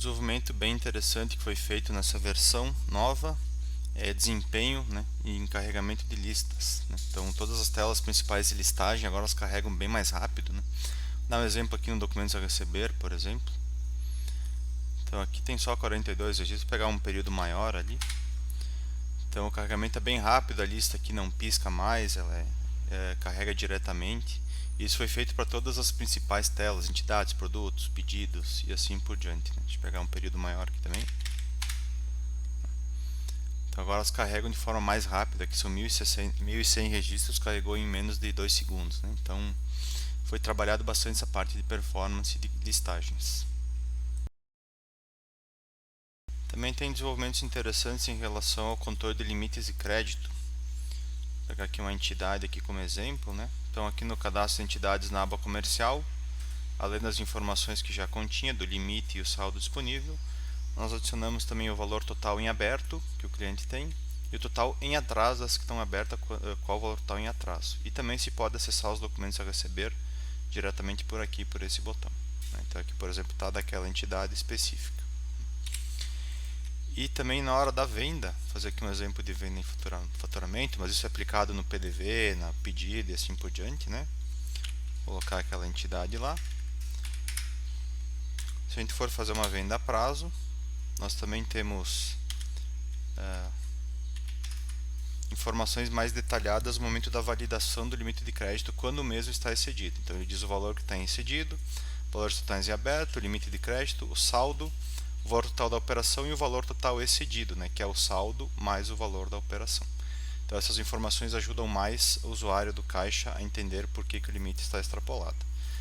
desenvolvimento bem interessante que foi feito nessa versão nova é desempenho, né, e encarregamento de listas, né? Então todas as telas principais de listagem agora elas carregam bem mais rápido, né? Vou dar um exemplo aqui no documentos a receber, por exemplo. Então aqui tem só 42 registros, vou pegar um período maior ali. Então o carregamento é bem rápido, a lista aqui não pisca mais, ela carrega diretamente. Isso foi feito para todas as principais telas, entidades, produtos, pedidos e assim por diante, né? Deixa eu pegar um período maior aqui também. Então agora elas carregam de forma mais rápida, que são 1.100 registros, carregou em menos de 2 segundos, né? Então foi trabalhado bastante essa parte de performance de listagens. Também tem desenvolvimentos interessantes em relação ao controle de limites de crédito. Vou pegar aqui uma entidade aqui como exemplo, né? Então aqui no cadastro de entidades na aba comercial, além das informações que já continha do limite e o saldo disponível, nós adicionamos também o valor total em aberto que o cliente tem e o total em atraso das que estão abertas, qual o valor total em atraso. E também se pode acessar os documentos a receber diretamente por aqui, por esse botão. Então aqui, por exemplo, está daquela entidade específica. E também na hora da venda, fazer aqui um exemplo de venda em faturamento, mas isso é aplicado no PDV, na pedido e assim por diante, né? Colocar aquela entidade lá. Se a gente for fazer uma venda a prazo, nós também temos informações mais detalhadas no momento da validação do limite de crédito, quando o mesmo está excedido. Então ele diz o valor que está excedido, valores totais em aberto, o limite de crédito, o saldo, o valor total da operação e o valor total excedido, né, que é o saldo mais o valor da operação. Então essas informações ajudam mais o usuário do caixa a entender por que o limite está extrapolado.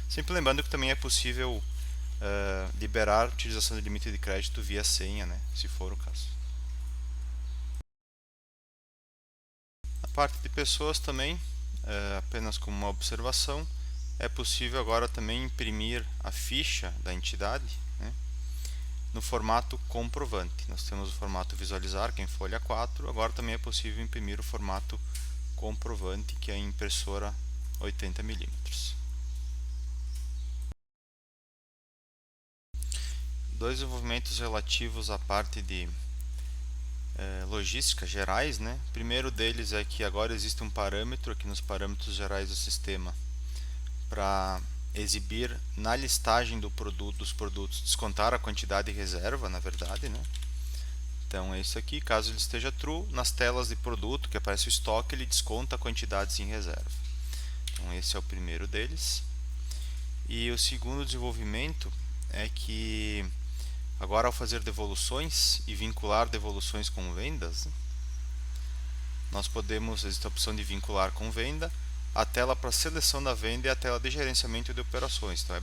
Sempre lembrando que também é possível liberar a utilização do limite de crédito via senha, né, se for o caso. A parte de pessoas também, apenas como uma observação, é possível agora também imprimir a ficha da entidade, né, no formato comprovante. Nós temos o formato visualizar, que é em folha 4, agora também é possível imprimir o formato comprovante, que é em impressora 80 mm. Dois desenvolvimentos relativos à parte de logística gerais, né? O primeiro deles é que agora existe um parâmetro aqui nos parâmetros gerais do sistema para exibir na listagem dos produtos, descontar a quantidade de reserva, na verdade, né? Então é isso aqui, caso ele esteja true, nas telas de produto que aparece o estoque, ele desconta quantidades em reserva. Então esse é o primeiro deles. E o segundo desenvolvimento é que agora ao fazer devoluções e vincular devoluções com vendas, nós podemos, existe a opção de vincular com venda, a tela para seleção da venda e a tela de gerenciamento de operações. Então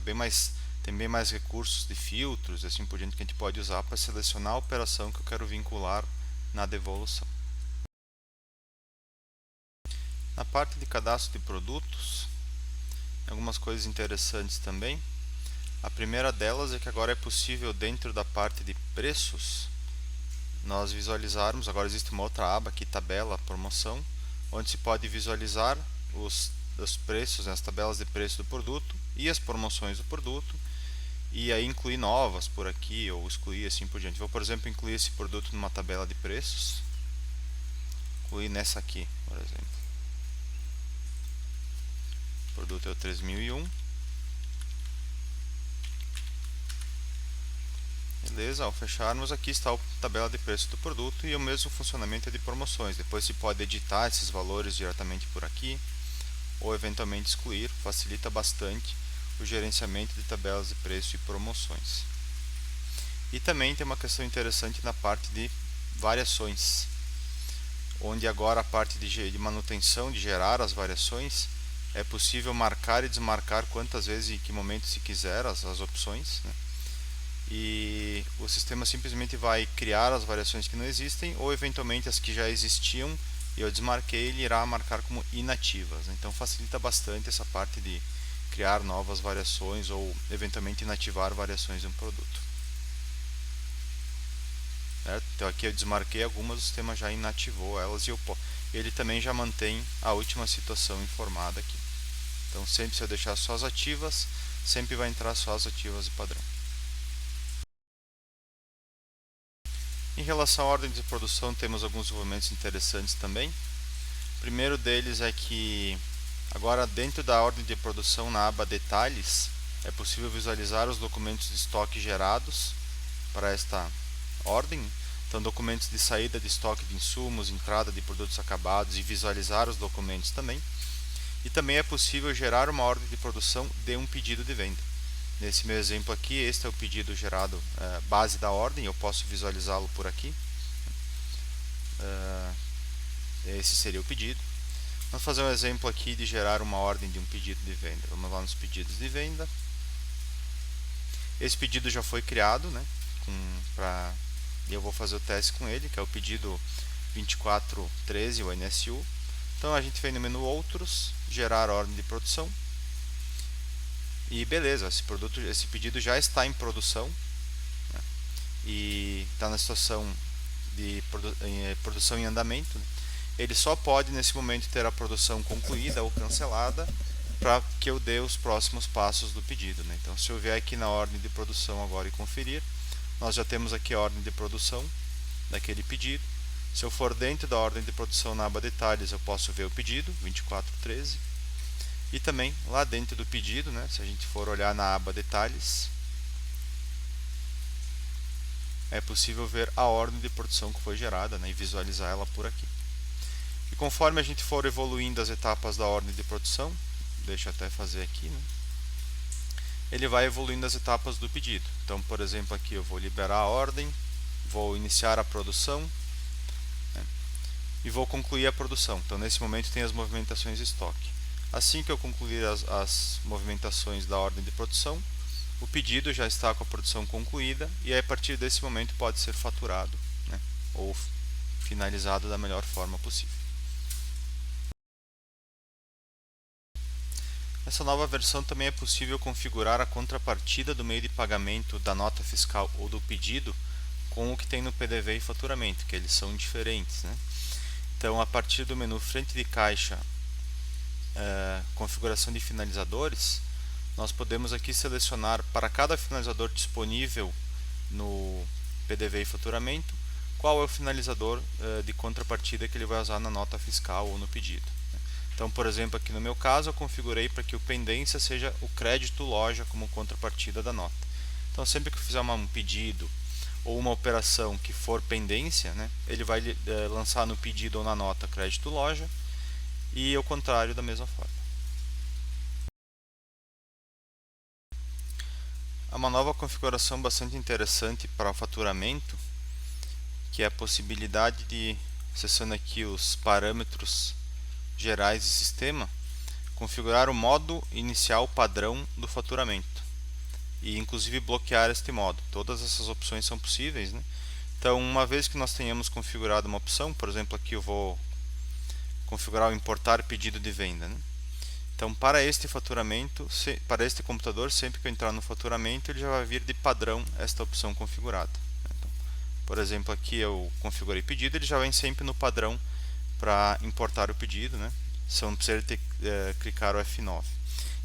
tem bem mais recursos de filtros e assim por diante que a gente pode usar para selecionar a operação que eu quero vincular na devolução. Na parte de cadastro de produtos, algumas coisas interessantes também. A primeira delas é que agora é possível, dentro da parte de preços, nós visualizarmos, agora existe uma outra aba aqui, tabela, promoção, onde se pode visualizar os preços, né, as tabelas de preço do produto e as promoções do produto, e aí incluir novas por aqui ou excluir assim por diante. Vou, por exemplo, incluir esse produto numa tabela de preços, incluir nessa aqui, por exemplo. O produto é o 3001. Beleza, ao fecharmos aqui está a tabela de preço do produto e o mesmo funcionamento é de promoções. Depois se pode editar esses valores diretamente por aqui ou eventualmente excluir, facilita bastante o gerenciamento de tabelas de preço e promoções. E também tem uma questão interessante na parte de variações, onde agora a parte de manutenção, de gerar as variações, é possível marcar e desmarcar quantas vezes e em que momento se quiser as opções, né? E o sistema simplesmente vai criar as variações que não existem ou eventualmente as que já existiam e eu desmarquei, ele irá marcar como inativas. Então facilita bastante essa parte de criar novas variações ou eventualmente inativar variações de um produto. Certo? Então aqui eu desmarquei algumas, o sistema já inativou elas e ele também já mantém a última situação informada aqui. Então sempre se eu deixar só as ativas, sempre vai entrar só as ativas de padrão. Em relação à ordem de produção, temos alguns desenvolvimentos interessantes também. O primeiro deles é que agora dentro da ordem de produção, na aba Detalhes, é possível visualizar os documentos de estoque gerados para esta ordem. Então, documentos de saída de estoque de insumos, entrada de produtos acabados e visualizar os documentos também. E também é possível gerar uma ordem de produção de um pedido de venda. Nesse meu exemplo aqui, este é o pedido gerado, base da ordem, eu posso visualizá-lo por aqui. Esse seria o pedido. Vamos fazer um exemplo aqui de gerar uma ordem de um pedido de venda. Vamos lá nos pedidos de venda. Esse pedido já foi criado, né? E eu vou fazer o teste com ele, que é o pedido 2413, o NSU. Então a gente vem no menu Outros, gerar ordem de produção. E beleza, esse pedido já está em produção, né? E está na situação de produção em andamento, né? Ele só pode nesse momento ter a produção concluída ou cancelada para que eu dê os próximos passos do pedido, né? Então, se eu vier aqui na ordem de produção agora e conferir, nós já temos aqui a ordem de produção daquele pedido. Se eu for dentro da ordem de produção na aba Detalhes, eu posso ver o pedido 2413. E também lá dentro do pedido, né, se a gente for olhar na aba Detalhes, é possível ver a ordem de produção que foi gerada, né, e visualizar ela por aqui. E conforme a gente for evoluindo as etapas da ordem de produção, deixa eu até fazer aqui, né, ele vai evoluindo as etapas do pedido. Então, por exemplo, aqui eu vou liberar a ordem, vou iniciar a produção, né, e vou concluir a produção. Então, nesse momento tem as movimentações de estoque. Assim que eu concluir as movimentações da ordem de produção, o pedido já está com a produção concluída e a partir desse momento pode ser faturado, né, ou finalizado da melhor forma possível. Nessa nova versão também é possível configurar a contrapartida do meio de pagamento da nota fiscal ou do pedido com o que tem no PDV e faturamento, que eles são diferentes, né? Então, a partir do menu frente de caixa, configuração de finalizadores, nós podemos aqui selecionar para cada finalizador disponível no PDV e faturamento qual é o finalizador de contrapartida que ele vai usar na nota fiscal ou no pedido. Então, por exemplo, aqui no meu caso eu configurei para que o pendência seja o crédito loja como contrapartida da nota. Então, sempre que eu fizer um pedido ou uma operação que for pendência, né, ele vai lançar no pedido ou na nota crédito loja, e o contrário da mesma forma. Há uma nova configuração bastante interessante para o faturamento, que é a possibilidade de, acessando aqui os parâmetros gerais do sistema, configurar o modo inicial padrão do faturamento e inclusive bloquear este modo. Todas essas opções são possíveis, né? Então, uma vez que nós tenhamos configurado uma opção, por exemplo, aqui eu vou configurar o importar pedido de venda, né? Então, para este faturamento, para este computador, sempre que eu entrar no faturamento, ele já vai vir de padrão esta opção configurada. Então, por exemplo, aqui eu configurei pedido, ele já vem sempre no padrão para importar o pedido, né? Só não precisa ter, clicar o F9.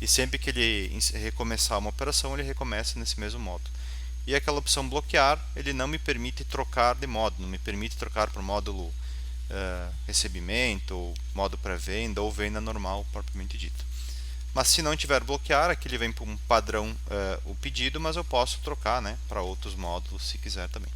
E sempre que ele recomeçar uma operação, ele recomeça nesse mesmo modo. E aquela opção bloquear, ele não me permite trocar de modo, não me permite trocar para o módulo recebimento, ou modo pré-venda ou venda normal propriamente dito. Mas se não tiver bloquear, aqui ele vem para um padrão o pedido, mas eu posso trocar, né, para outros módulos se quiser também.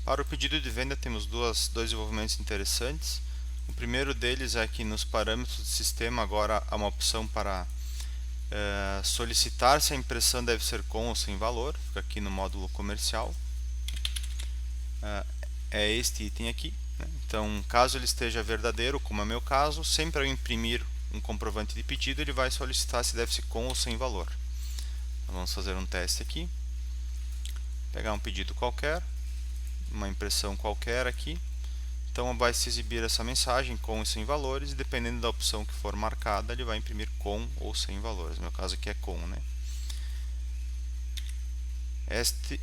Para o pedido de venda temos dois desenvolvimentos interessantes. O primeiro deles é que nos parâmetros do sistema agora há uma opção para solicitar se a impressão deve ser com ou sem valor, fica aqui no módulo comercial. É este item aqui, né? Então, caso ele esteja verdadeiro, como é meu caso, sempre ao imprimir um comprovante de pedido, ele vai solicitar se deve ser com ou sem valor. Então, vamos fazer um teste aqui. Pegar um pedido qualquer, uma impressão qualquer aqui. Então, vai se exibir essa mensagem com ou sem valores, e dependendo da opção que for marcada, ele vai imprimir com ou sem valores. No meu caso aqui é com, né?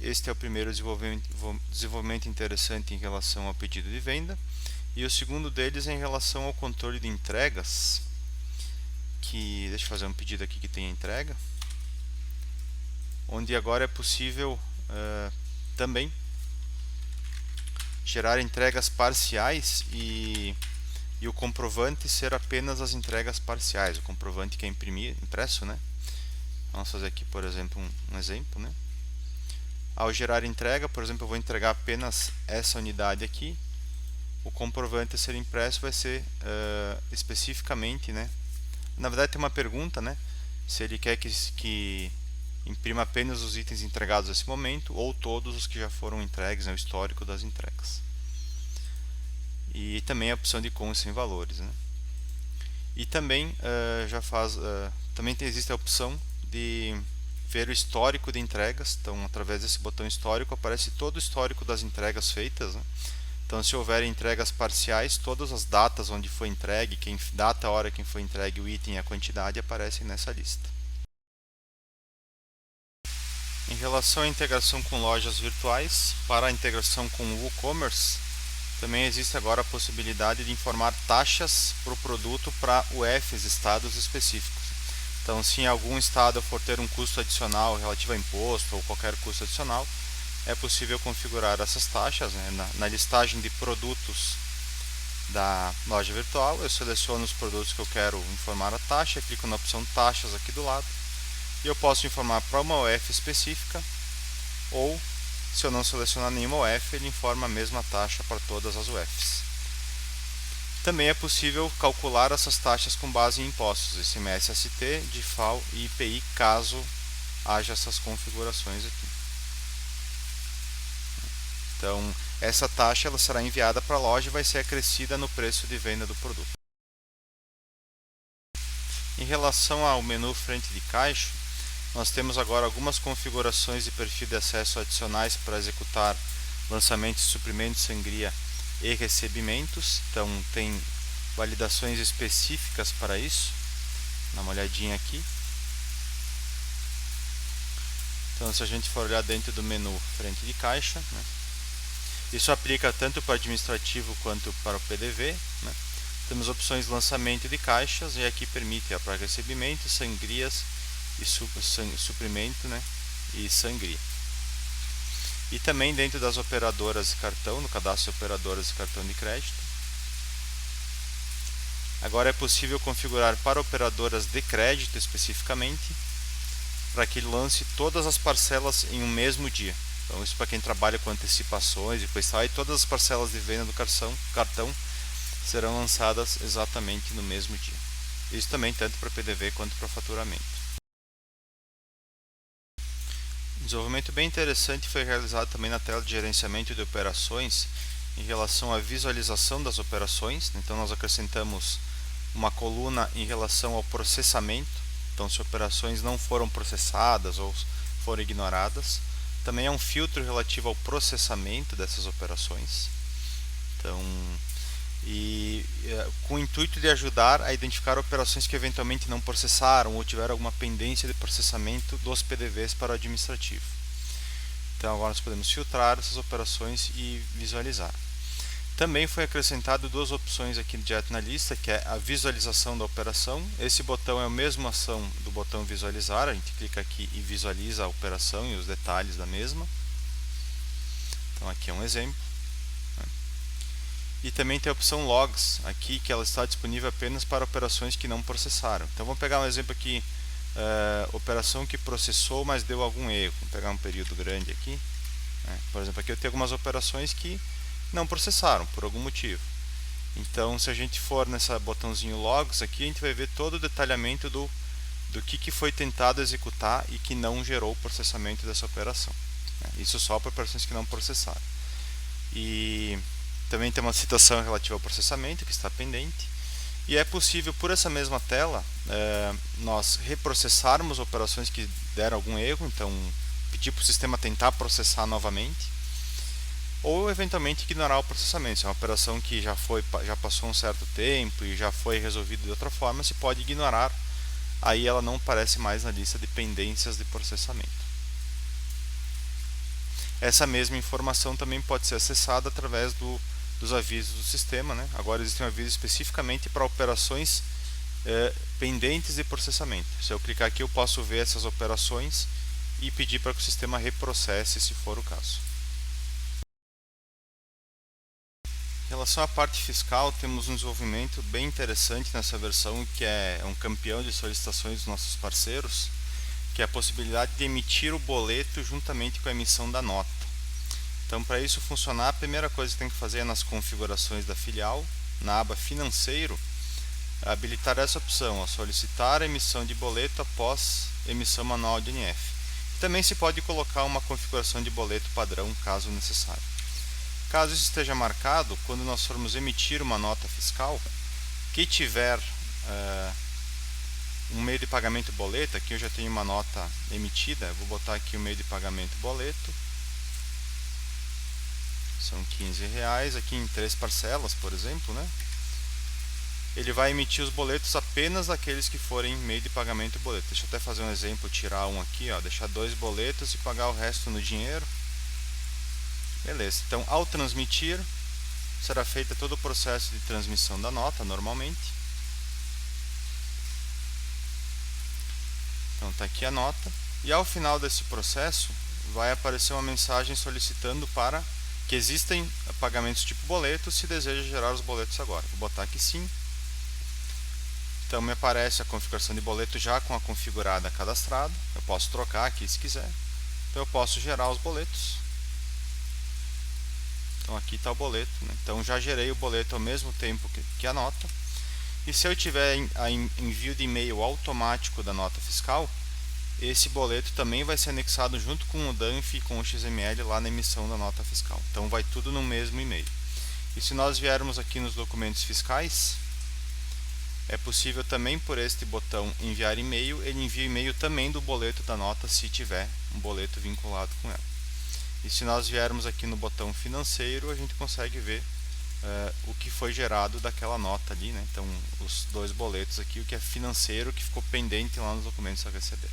Este é o primeiro desenvolvimento interessante em relação ao pedido de venda. E o segundo deles é em relação ao controle de entregas, deixa eu fazer um pedido aqui que tem entrega, onde agora é possível também gerar entregas parciais e o comprovante ser apenas as entregas parciais, o comprovante que é impresso, né? Vamos fazer aqui, por exemplo, um exemplo, né? Ao gerar entrega, por exemplo, eu vou entregar apenas essa unidade aqui. O comprovante a ser impresso vai ser especificamente, né? Na verdade tem uma pergunta, né? Se ele quer que imprima apenas os itens entregados nesse momento ou todos os que já foram entregues, né? O histórico das entregas. E também a opção de com e sem valores, né? E também também existe a opção de ver o histórico de entregas. Então, através desse botão histórico aparece todo o histórico das entregas feitas, né? Então, se houver entregas parciais, todas as datas onde foi entregue, data, hora quem foi entregue, o item e a quantidade aparecem nessa lista. Em relação à integração com lojas virtuais, para a integração com o WooCommerce, também existe agora a possibilidade de informar taxas para o produto para UFs, estados específicos. Então, se em algum estado eu for ter um custo adicional relativo a imposto ou qualquer custo adicional, é possível configurar essas taxas, né? Na listagem de produtos da loja virtual, eu seleciono os produtos que eu quero informar a taxa, clico na opção taxas aqui do lado e eu posso informar para uma UF específica, ou se eu não selecionar nenhuma UF, ele informa a mesma taxa para todas as UFs. Também é possível calcular essas taxas com base em impostos, ICMS, ST, DIFAL e IPI, caso haja essas configurações aqui. Então, essa taxa ela será enviada para a loja e vai ser acrescida no preço de venda do produto. Em relação ao menu frente de caixa, nós temos agora algumas configurações de perfil de acesso adicionais para executar lançamentos, suprimentos, sangria e recebimentos. Então, tem validações específicas para isso. Dá uma olhadinha aqui. Então, se a gente for olhar dentro do menu frente de caixa, né, isso aplica tanto para o administrativo quanto para o PDV, né. Temos opções de lançamento de caixas e aqui permite para recebimento, sangrias e suprimento, né, e sangria. E também dentro das operadoras de cartão, no cadastro de operadoras de cartão de crédito. Agora é possível configurar para operadoras de crédito especificamente, para que ele lance todas as parcelas em um mesmo dia. Então isso para quem trabalha com antecipações e coisa, e todas as parcelas de venda do cartão serão lançadas exatamente no mesmo dia. Isso também tanto para PDV quanto para faturamento. Um desenvolvimento bem interessante foi realizado também na tela de gerenciamento de operações em relação à visualização das operações. Então nós acrescentamos uma coluna em relação ao processamento. Então, se operações não foram processadas ou foram ignoradas, também é um filtro relativo ao processamento dessas operações. Então, com o intuito de ajudar a identificar operações que eventualmente não processaram ou tiveram alguma pendência de processamento dos PDVs para o administrativo. Então, agora nós podemos filtrar essas operações e visualizar. Também foi acrescentado duas opções aqui direto na lista, que é a visualização da operação. Esse botão é a mesma ação do botão visualizar, a gente clica aqui e visualiza a operação e os detalhes da mesma. Então aqui é um exemplo. E também tem a opção logs aqui, que ela está disponível apenas para operações que não processaram. Então vamos pegar um exemplo aqui, operação que processou, mas deu algum erro. Vamos pegar um período grande aqui. Por exemplo, aqui eu tenho algumas operações que não processaram por algum motivo. Então, se a gente for nessa botãozinho logs aqui, a gente vai ver todo o detalhamento do que foi tentado executar e que não gerou o processamento dessa operação. Isso só para operações que não processaram. E também tem uma situação relativa ao processamento que está pendente. E é possível, por essa mesma tela, nós reprocessarmos operações que deram algum erro. Então, pedir para o sistema tentar processar novamente, ou eventualmente ignorar o processamento. Se é uma operação que já passou um certo tempo e já foi resolvida de outra forma, se pode ignorar, aí ela não aparece mais na lista de pendências de processamento. Essa mesma informação também pode ser acessada através dos avisos do sistema, né? Agora existe um aviso especificamente para operações pendentes de processamento. Se eu clicar aqui, eu posso ver essas operações e pedir para que o sistema reprocesse se for o caso. Em relação à parte fiscal, temos um desenvolvimento bem interessante nessa versão, que é um campeão de solicitações dos nossos parceiros, que é a possibilidade de emitir o boleto juntamente com a emissão da nota. Então, para isso funcionar, a primeira coisa que tem que fazer é nas configurações da filial, na aba Financeiro, habilitar essa opção, solicitar a emissão de boleto após emissão manual de NF. Também se pode colocar uma configuração de boleto padrão, caso necessário. Caso isso esteja marcado, quando nós formos emitir uma nota fiscal, que tiver um meio de pagamento boleto, aqui eu já tenho uma nota emitida, vou botar aqui o meio de pagamento boleto, são R$15, aqui em 3 parcelas, por exemplo, né? Ele vai emitir os boletos apenas aqueles que forem meio de pagamento boleto. Deixa eu até fazer um exemplo, tirar um aqui, deixar 2 boletos e pagar o resto no dinheiro. Beleza, então ao transmitir, será feito todo o processo de transmissão da nota, normalmente. Então está aqui a nota, e ao final desse processo, vai aparecer uma mensagem solicitando para que existem pagamentos tipo boleto, se deseja gerar os boletos agora. Vou botar aqui sim. Então me aparece a configuração de boleto já com a configurada cadastrada. Eu posso trocar aqui se quiser. Então eu posso gerar os boletos. Então aqui está o boleto, né? Então já gerei o boleto ao mesmo tempo que a nota. E se eu tiver envio de e-mail automático da nota fiscal, esse boleto também vai ser anexado junto com o DANF e com o XML lá na emissão da nota fiscal. Então vai tudo no mesmo e-mail. E se nós viermos aqui nos documentos fiscais, é possível também por este botão enviar e-mail, ele envia e-mail também do boleto da nota se tiver um boleto vinculado com ela. E se nós viermos aqui no botão financeiro, a gente consegue ver o que foi gerado daquela nota ali, né? Então os 2 boletos aqui, o que é financeiro, que ficou pendente lá nos documentos a receber.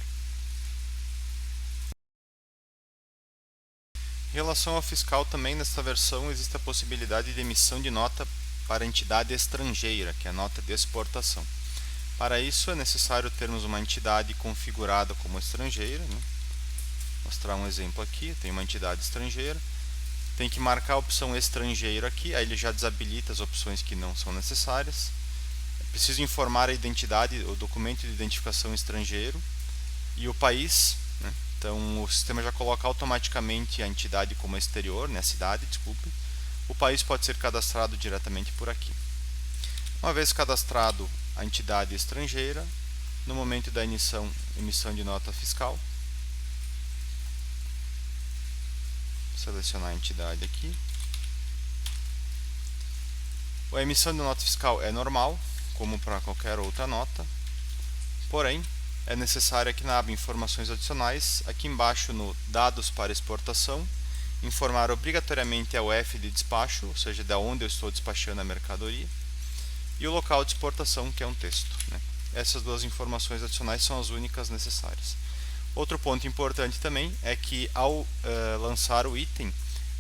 Em relação ao fiscal também, nesta versão existe a possibilidade de emissão de nota para entidade estrangeira, que é a nota de exportação. Para isso é necessário termos uma entidade configurada como estrangeira, né? Vou mostrar um exemplo aqui, tem uma entidade estrangeira, tem que marcar a opção estrangeiro aqui, aí ele já desabilita as opções que não são necessárias. É preciso informar a identidade, o documento de identificação estrangeiro e o país, né? Então o sistema já coloca automaticamente a entidade como exterior, né? A cidade, desculpe. O país pode ser cadastrado diretamente por aqui. Uma vez cadastrado a entidade estrangeira, no momento da emissão de nota fiscal, selecionar a entidade aqui. A emissão de nota fiscal é normal, como para qualquer outra nota, porém é necessário aqui na aba Informações Adicionais, aqui embaixo no Dados para Exportação, informar obrigatoriamente a UF de despacho, ou seja, da onde eu estou despachando a mercadoria, e o local de exportação, que é um texto, né? Essas 2 informações adicionais são as únicas necessárias. Outro ponto importante também é que ao lançar o item,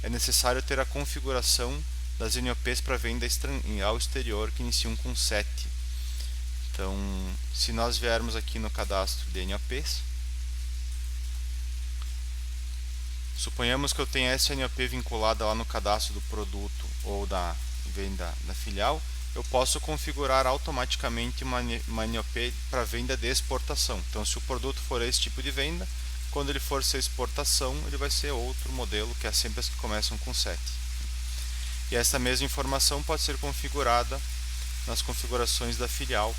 é necessário ter a configuração das NOPs para venda ao exterior, que iniciam com 7. Então, se nós viermos aqui no cadastro de NOPs, suponhamos que eu tenha essa NOP vinculada lá no cadastro do produto ou da venda da filial, eu posso configurar automaticamente uma NOP para venda de exportação. Então, se o produto for esse tipo de venda, quando ele for ser exportação, ele vai ser outro modelo, que é sempre as que começam com 7. E essa mesma informação pode ser configurada nas configurações da filial,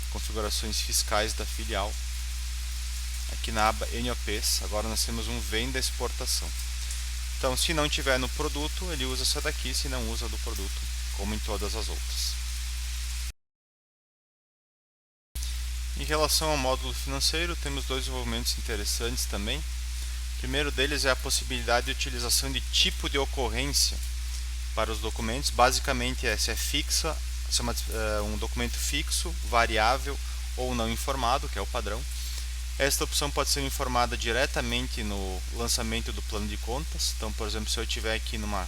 configurações fiscais da filial. Aqui na aba NOPs, agora nós temos um venda exportação. Então, se não tiver no produto, ele usa essa daqui, se não usa do produto, como em todas as outras. Em relação ao módulo financeiro, temos 2 desenvolvimentos interessantes também. O primeiro deles é a possibilidade de utilização de tipo de ocorrência para os documentos. Basicamente, se é fixa, se é um documento fixo, variável ou não informado, que é o padrão. Esta opção pode ser informada diretamente no lançamento do plano de contas. Então, por exemplo, se eu tiver aqui numa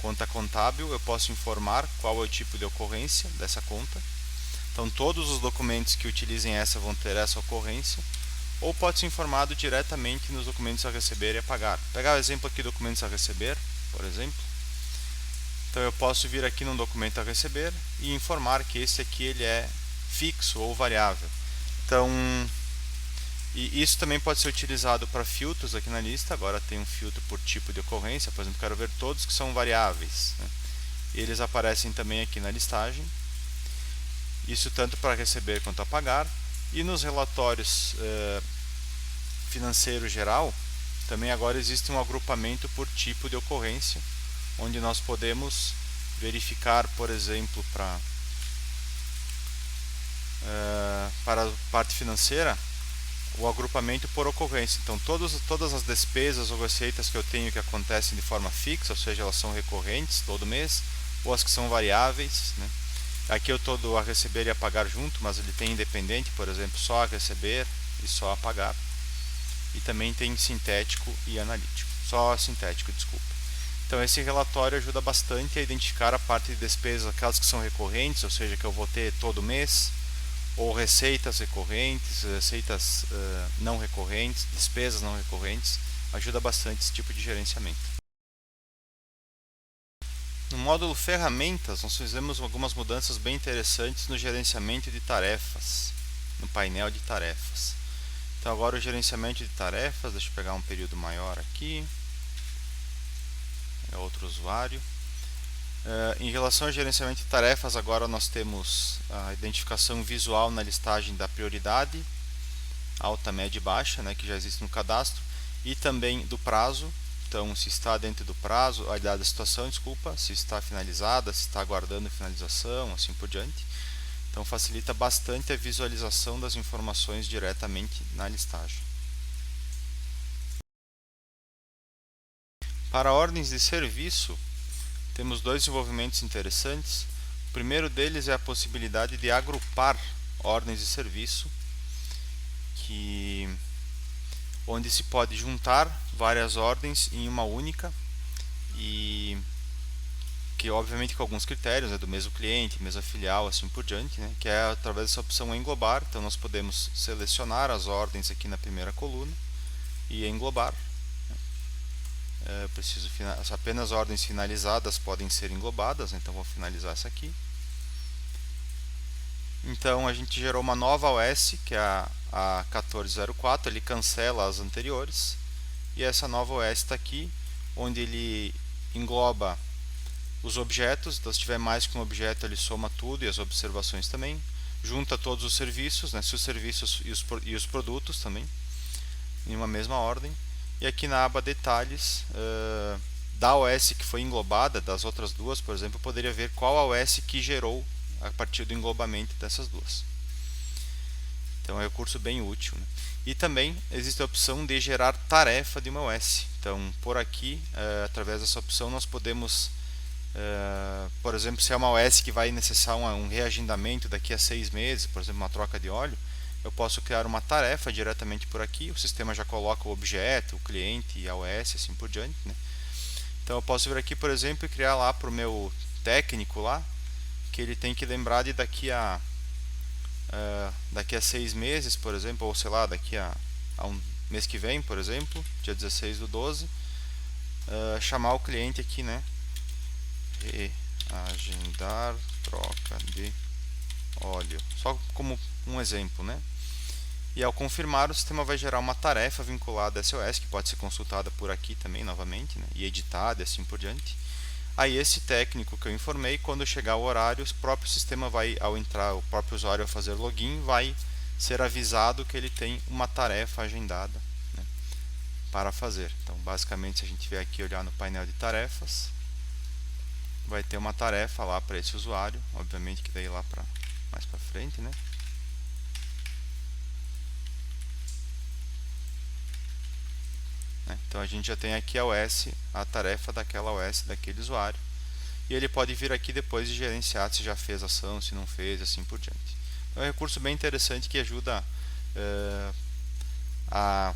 conta contábil, eu posso informar qual é o tipo de ocorrência dessa conta. Então, todos os documentos que utilizem essa vão ter essa ocorrência. ou pode ser informado diretamente nos documentos a receber e a pagar. Vou pegar o exemplo aqui, documentos a receber, por exemplo. Então eu posso vir aqui no documento a receber e informar que esse aqui ele é fixo ou variável. Então, e isso também pode ser utilizado para filtros aqui na lista. Agora tem um filtro por tipo de ocorrência, por exemplo, quero ver todos que são variáveis, né? Eles aparecem também aqui na listagem. Isso tanto para receber quanto a pagar. E nos relatórios financeiro geral, também agora existe um agrupamento por tipo de ocorrência, onde nós podemos verificar, por exemplo, para a parte financeira, o agrupamento por ocorrência. Então, todas as despesas ou receitas que eu tenho que acontecem de forma fixa, ou seja, elas são recorrentes todo mês, ou as que são variáveis, né? Aqui eu estou a receber e a pagar junto, mas ele tem independente, por exemplo, só a receber e só a pagar. E também tem sintético e analítico. Só sintético, desculpa. Então esse relatório ajuda bastante a identificar a parte de despesas, aquelas que são recorrentes, ou seja, que eu vou ter todo mês, ou receitas recorrentes, receitas não recorrentes, despesas não recorrentes. Ajuda bastante esse tipo de gerenciamento. No módulo ferramentas, nós fizemos algumas mudanças bem interessantes no gerenciamento de tarefas, no painel de tarefas. Então agora o gerenciamento de tarefas, deixa eu pegar um período maior aqui, é outro usuário. Em relação ao gerenciamento de tarefas, agora nós temos a identificação visual na listagem da prioridade, alta, média e baixa, né, que já existe no cadastro, e também do prazo. Então, se está dentro do prazo, da situação, desculpa, se está finalizada, se está aguardando finalização, assim por diante. Então, facilita bastante a visualização das informações diretamente na listagem. Para ordens de serviço, temos dois desenvolvimentos interessantes. O primeiro deles é a possibilidade de agrupar ordens de serviço, onde se pode juntar várias ordens em uma única, e que obviamente com alguns critérios, né, do mesmo cliente, mesma filial, assim por diante, né, que é através dessa opção englobar. Então nós podemos selecionar as ordens aqui na primeira coluna e englobar. Preciso apenas ordens finalizadas podem ser englobadas, então vou finalizar essa aqui. Então a gente gerou uma nova OS, que é a 1404, ele cancela as anteriores, e essa nova OS está aqui, onde ele engloba os objetos. Então se tiver mais que um objeto ele soma tudo, e as observações também, junta todos os serviços, né, se os serviços e os produtos também, em uma mesma ordem. E aqui na aba detalhes, da OS que foi englobada, das outras duas, por exemplo, eu poderia ver qual a OS que gerou a partir do englobamento dessas duas. Então é um recurso bem útil, né? E também existe a opção de gerar tarefa de uma OS. Então por aqui, através dessa opção, nós podemos, por exemplo, se é uma OS que vai necessitar um reagendamento daqui a 6 meses, por exemplo, uma troca de óleo, eu posso criar uma tarefa diretamente por aqui. O sistema já coloca o objeto, o cliente e a OS, assim por diante, né? Então eu posso vir aqui, por exemplo, e criar lá para o meu técnico lá, que ele tem que lembrar de daqui a 6 meses, por exemplo, ou sei lá, daqui a um mês que vem, por exemplo, dia 16/12, chamar o cliente aqui, né? Reagendar troca de óleo, só como um exemplo, né? E ao confirmar, o sistema vai gerar uma tarefa vinculada a SOS, que pode ser consultada por aqui também, novamente, né? E editada e assim por diante. Aí esse técnico que eu informei, quando chegar o horário, o próprio sistema vai, ao entrar, o próprio usuário ao fazer login, vai ser avisado que ele tem uma tarefa agendada, né, para fazer. Então basicamente, se a gente vier aqui olhar no painel de tarefas, vai ter uma tarefa lá para esse usuário, obviamente que daí lá mais para frente, né? Então a gente já tem aqui a OS, a tarefa daquela OS daquele usuário, e ele pode vir aqui depois e gerenciar se já fez ação, se não fez, assim por diante. Então é um recurso bem interessante que ajuda a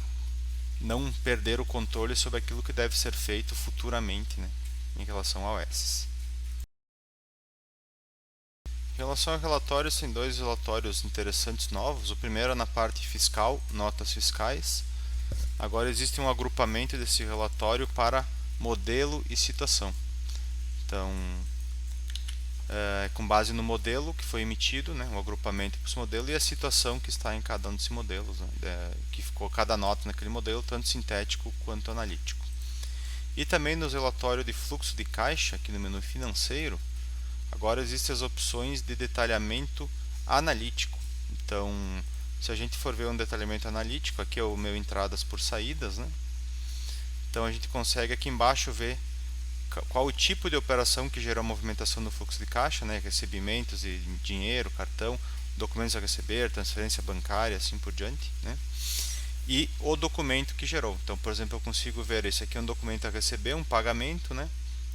não perder o controle sobre aquilo que deve ser feito futuramente, né, em relação a OS. Em relação ao relatório, tem dois relatórios interessantes novos. O primeiro é na parte fiscal, notas fiscais. Agora existe um agrupamento desse relatório para modelo e situação. Então, com base no modelo que foi emitido, né, um agrupamento para esse modelo e a situação que está em cada um desses modelos, né, que ficou cada nota naquele modelo, tanto sintético quanto analítico. E também no relatório de fluxo de caixa, aqui no menu financeiro, agora existem as opções de detalhamento analítico. Então, se a gente for ver um detalhamento analítico, aqui é o meu entradas por saídas, né? Então a gente consegue aqui embaixo ver qual o tipo de operação que gerou a movimentação no fluxo de caixa, né? Recebimentos de dinheiro, cartão, documentos a receber, transferência bancária, assim por diante, né? E o documento que gerou. Então, por exemplo, eu consigo ver, esse aqui é um documento a receber, um pagamento, né?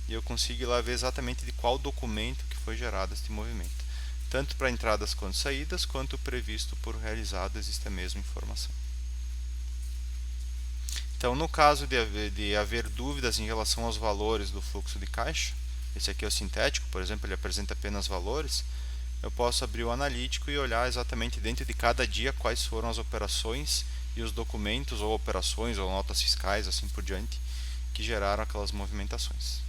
E eu consigo ir lá ver exatamente de qual documento que foi gerado este movimento. Tanto para entradas quanto saídas, quanto previsto por realizado, existe a mesma informação. Então, no caso de haver dúvidas em relação aos valores do fluxo de caixa, esse aqui é o sintético, por exemplo, ele apresenta apenas valores, eu posso abrir o analítico e olhar exatamente dentro de cada dia quais foram as operações e os documentos ou operações ou notas fiscais, assim por diante, que geraram aquelas movimentações.